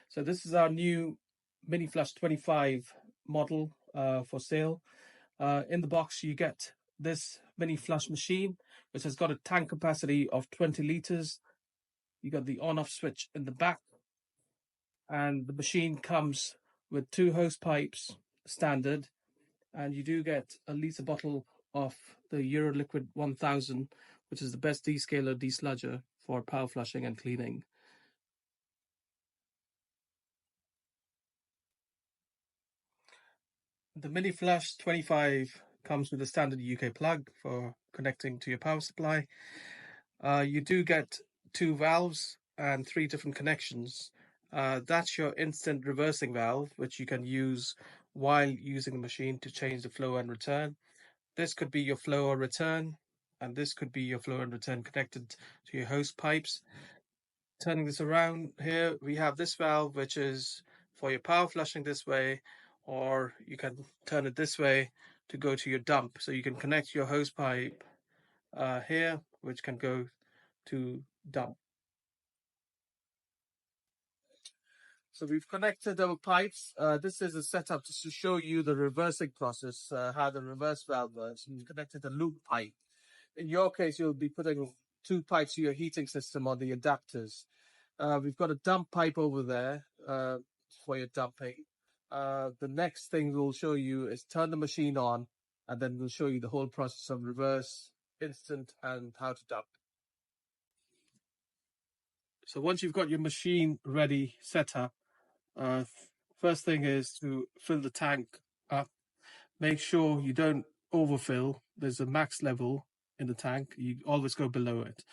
So this is our new Mini Flush 25 model for sale. In the box you get this Mini Flush machine, which has got a tank capacity of 20 liters. You got the on-off switch in the back, and the machine comes with 2 hose pipes standard, and you do get a litre bottle of the Euroliquid 1000, which is the best descaler desludger for power flushing and cleaning. The Mini Flush 25 comes with a standard UK plug for connecting to your power supply. You do get 2 valves and 3 different connections. That's your instant reversing valve, which you can use while using the machine to change the flow and return. This could be your flow or return, and this could be your flow and return connected to your hose pipes. Turning this around here, we have this valve, which is for your power flushing this way, or you can turn it this way to go to your dump. So you can connect your hose pipe here, which can go to dump. So we've connected our pipes. This is a setup just to show you the reversing process, how the reverse valve works. We've connected a loop pipe. In your case, you'll be putting 2 pipes to your heating system or the adapters. We've got a dump pipe over there for your dumping. The next thing we'll show you is turn the machine on, and then we'll show you the whole process of reverse, instant, and how to dump. So once you've got your machine ready, set up, first thing is to fill the tank up. Make sure you don't overfill. There's a max level in the tank. You always go below it.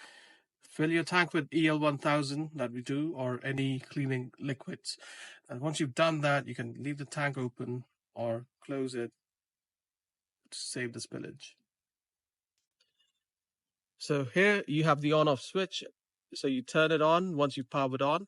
Fill your tank with EL1000 that we do, or any cleaning liquids. And once you've done that, you can leave the tank open or close it to save the spillage. So here you have the on-off switch. So you turn it on once you've powered on.